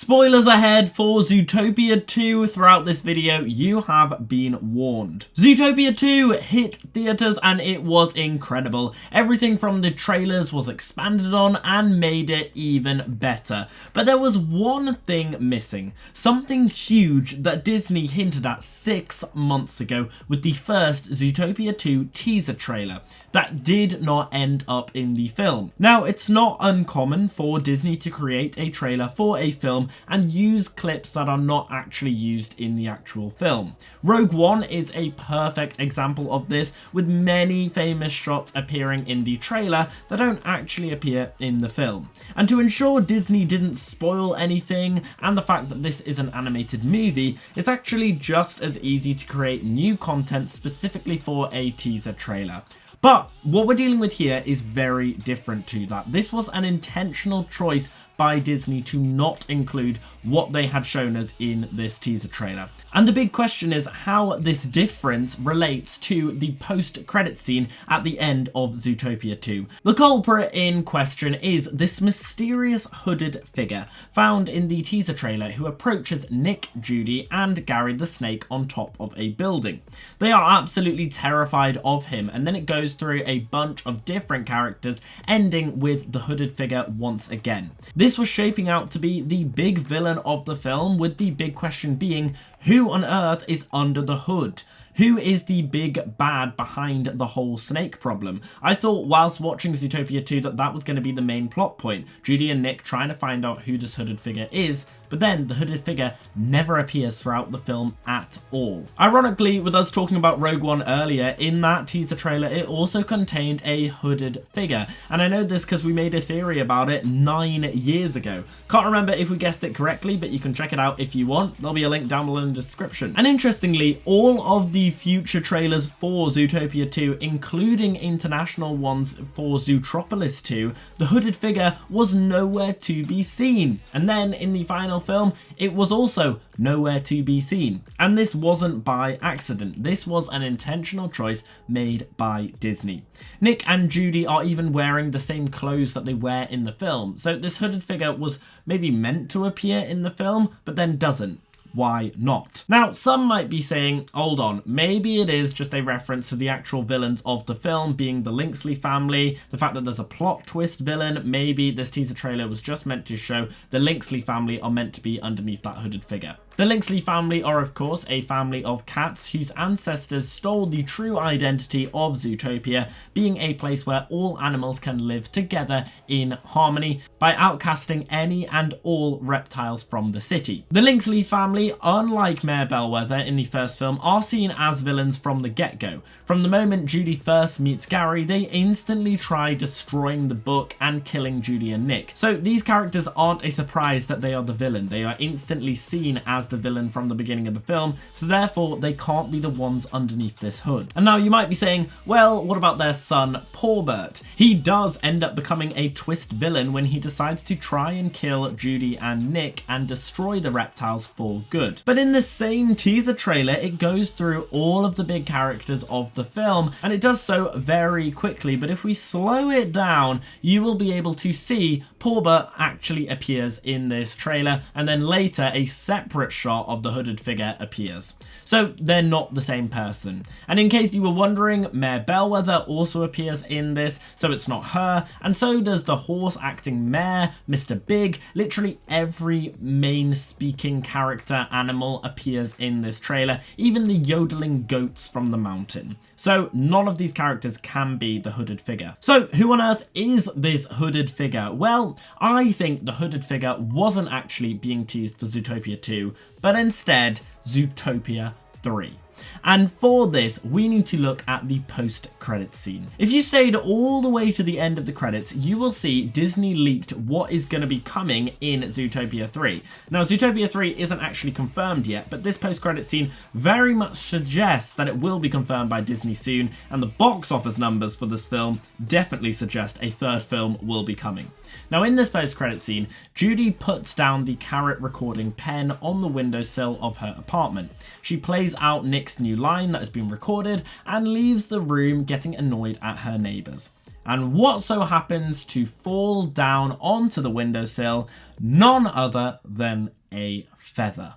Spoilers ahead for Zootopia 2. Throughout this video, you have been warned. Zootopia 2 hit theaters and it was incredible. Everything from the trailers was expanded on and made it even better. But there was one thing missing. Something huge that Disney hinted at 6 months ago with the first Zootopia 2 teaser trailer that did not end up in the film. Now, it's not uncommon for Disney to create a trailer for a film and use clips that are not actually used in the actual film. Rogue One is a perfect example of this, with many famous shots appearing in the trailer that don't actually appear in the film. And to ensure Disney didn't spoil anything, and the fact that this is an animated movie, it's actually just as easy to create new content specifically for a teaser trailer. But what we're dealing with here is very different to that. This was an intentional choice by Disney to not include what they had shown us in this teaser trailer. And the big question is how this difference relates to the post-credit scene at the end of Zootopia 2. The culprit in question is this mysterious hooded figure found in the teaser trailer who approaches Nick, Judy, and Gary the snake on top of a building. They are absolutely terrified of him, and then it goes through a bunch of different characters, ending with the hooded figure once again. This was shaping out to be the big villain of the film, with the big question being, who on earth is under the hood? Who is the big bad behind the whole snake problem? I thought whilst watching Zootopia 2 that was going to be the main plot point, Judy and Nick trying to find out who this hooded figure is, but then the hooded figure never appears throughout the film at all. Ironically, with us talking about Rogue One earlier, in that teaser trailer it also contained a hooded figure, and I know this because we made a theory about it 9 years ago. Can't remember if we guessed it correctly, but you can check it out if you want. There'll be a link down below in the description. And interestingly, all of the future trailers for Zootopia 2, including international ones for Zootropolis 2, the hooded figure was nowhere to be seen. And then in the final film, it was also nowhere to be seen. And this wasn't by accident. This was an intentional choice made by Disney. Nick and Judy are even wearing the same clothes that they wear in the film. So this hooded figure was maybe meant to appear in the film, but then doesn't. Why not? Now, some might be saying, hold on, maybe it is just a reference to the actual villains of the film being the Linksley family, the fact that there's a plot twist villain. Maybe this teaser trailer was just meant to show the Linksley family are meant to be underneath that hooded figure. The Linksley family are, of course, a family of cats whose ancestors stole the true identity of Zootopia, being a place where all animals can live together in harmony by outcasting any and all reptiles from the city. The Linksley family, unlike Mayor Bellwether in the first film, are seen as villains from the get-go. From the moment Judy first meets Gary, they instantly try destroying the book and killing Judy and Nick. So these characters aren't a surprise that they are the villain. They are instantly seen as the villain from the beginning of the film, so therefore they can't be the ones underneath this hood. And now you might be saying, well, what about their son, Paurbert? He does end up becoming a twist villain when he decides to try and kill Judy and Nick and destroy the reptiles for good. But in the same teaser trailer, it goes through all of the big characters of the film, and it does so very quickly, but if we slow it down, you will be able to see Paurbert actually appears in this trailer, and then later a separate shot of the hooded figure appears. So they're not the same person. And in case you were wondering, Mayor Bellwether also appears in this, so it's not her, and so does the horse acting mayor, Mr. Big. Literally every main speaking character animal appears in this trailer, even the yodeling goats from the mountain. So none of these characters can be the hooded figure. So who on earth is this hooded figure? Well, I think the hooded figure wasn't actually being teased for Zootopia 2, but instead Zootopia 3. And for this, we need to look at the post-credits scene. If you stayed all the way to the end of the credits, you will see Disney leaked what is going to be coming in Zootopia 3. Now, Zootopia 3 isn't actually confirmed yet, but this post-credits scene very much suggests that it will be confirmed by Disney soon, and the box office numbers for this film definitely suggest a third film will be coming. Now, in this post-credits scene, Judy puts down the carrot recording pen on the windowsill of her apartment. She plays out Nick's new line that has been recorded and leaves the room getting annoyed at her neighbours. and what so happens to fall down onto the windowsill none other than a feather,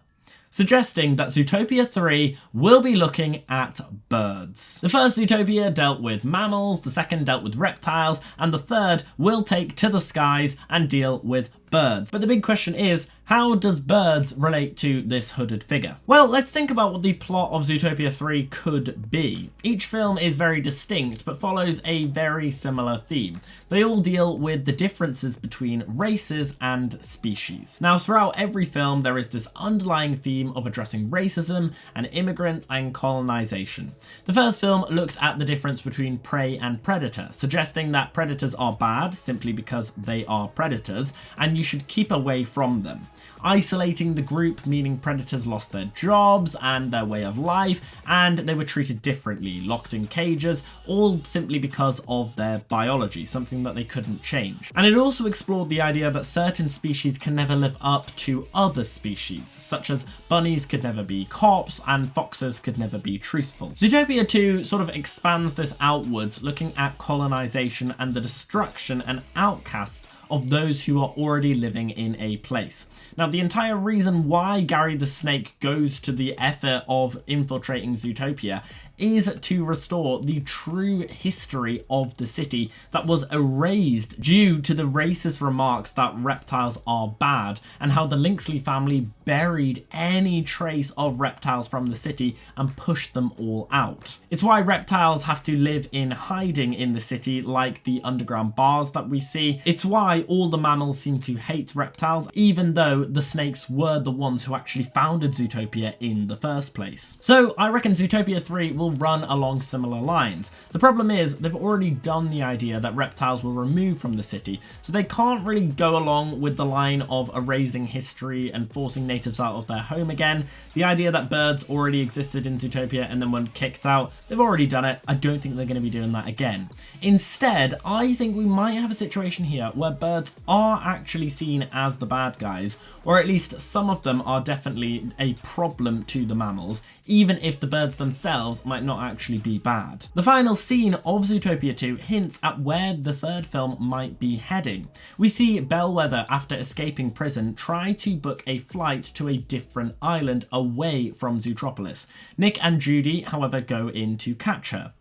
suggesting that Zootopia 3 will be looking at birds. The first Zootopia dealt with mammals, the second dealt with reptiles, and the third will take to the skies and deal with birds. But the big question is, how does birds relate to this hooded figure? Well, let's think about what the plot of Zootopia 3 could be. Each film is very distinct, but follows a very similar theme. They all deal with the differences between races and species. Now, throughout every film, there is this underlying theme of addressing racism and immigrants and colonization. The first film looked at the difference between prey and predator, suggesting that predators are bad simply because they are predators, and you should keep away from them. Isolating the group, meaning predators lost their jobs and their way of life, and they were treated differently, locked in cages, all simply because of their biology, something that they couldn't change. And it also explored the idea that certain species can never live up to other species, such as bunnies could never be cops and foxes could never be truthful. Zootopia 2 sort of expands this outwards, looking at colonization and the destruction and outcasts of those who are already living in a place. Now, the entire reason why Gary the Snake goes to the effort of infiltrating Zootopia is to restore the true history of the city that was erased due to the racist remarks that reptiles are bad, and how the Linksley family buried any trace of reptiles from the city and pushed them all out. It's why reptiles have to live in hiding in the city, like the underground bars that we see. It's why all the mammals seem to hate reptiles, even though the snakes were the ones who actually founded Zootopia in the first place. So I reckon Zootopia 3 will run along similar lines. The problem is they've already done the idea that reptiles were removed from the city, so they can't really go along with the line of erasing history and forcing natives out of their home again. The idea that birds already existed in Zootopia and then were kicked out, they've already done it. I don't think they're going to be doing that again. Instead, I think we might have a situation here where birds are actually seen as the bad guys, or at least some of them are definitely a problem to the mammals, even if the birds themselves might not actually be bad. The final scene of Zootopia 2 hints at where the third film might be heading. We see Bellwether, after escaping prison, try to book a flight to a different island away from Zootropolis. Nick and Judy, however, go in to catch her.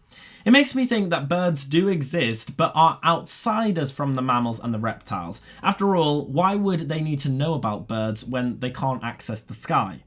It makes me think that birds do exist, but are outsiders from the mammals and the reptiles. After all, why would they need to know about birds when they can't access the sky?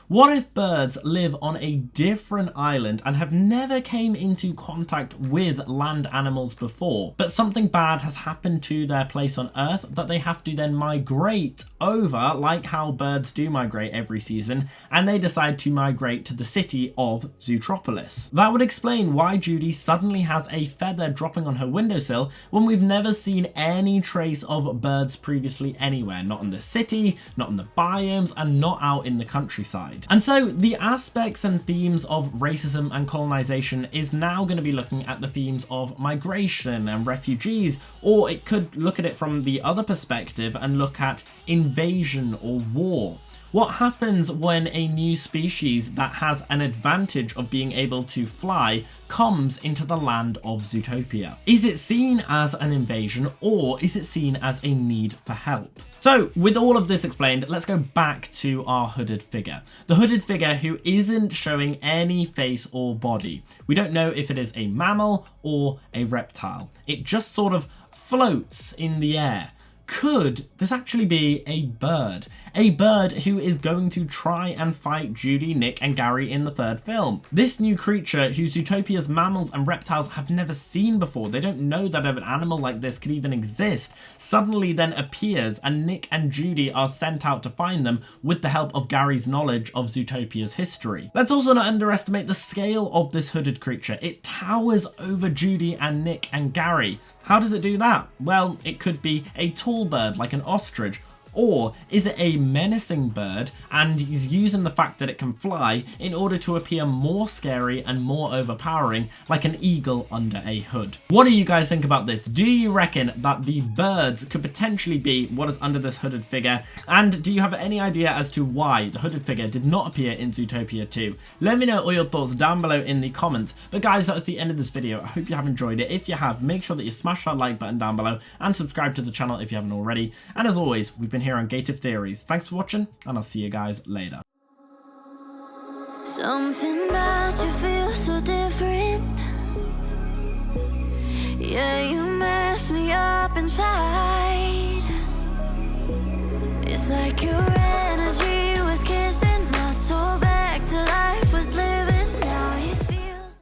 What if birds live on a different island and have never came into contact with land animals before, but something bad has happened to their place on Earth that they have to then migrate over, like how birds do migrate every season, and they decide to migrate to the city of Zootropolis? That would explain why Judy suddenly has a feather dropping on her windowsill when we've never seen any trace of birds previously anywhere, not in the city, not in the biomes, and not out in the countryside. And so the aspects and themes of racism and colonization is now going to be looking at the themes of migration and refugees, or it could look at it from the other perspective and look at invasion or war. What happens when a new species that has an advantage of being able to fly comes into the land of Zootopia? Is it seen as an invasion, or is it seen as a need for help? So, with all of this explained, let's go back to our hooded figure. The hooded figure who isn't showing any face or body. We don't know if it is a mammal or a reptile. It just sort of floats in the air. Could this actually be a bird? A bird who is going to try and fight Judy, Nick and Gary in the third film. This new creature who Zootopia's mammals and reptiles have never seen before, they don't know that an animal like this could even exist, suddenly then appears, and Nick and Judy are sent out to find them with the help of Gary's knowledge of Zootopia's history. Let's also not underestimate the scale of this hooded creature. It towers over Judy and Nick and Gary. How does it do that? Well, it could be a tall bird like an ostrich, Or is it a menacing bird and he's using the fact that it can fly in order to appear more scary and more overpowering, like an eagle under a hood? What do you guys think about this? Do you reckon that the birds could potentially be what is under this hooded figure? And do you have any idea as to why the hooded figure did not appear in Zootopia 2? Let me know all your thoughts down below in the comments. But guys, that's the end of this video. I hope you have enjoyed it. If you have, make sure that you smash that like button down below and subscribe to the channel if you haven't already. And as always, we've been here on Gate of Theories. Thanks for watching, and I'll see you guys later. Something about you feels so different. Yeah, you mess me up inside.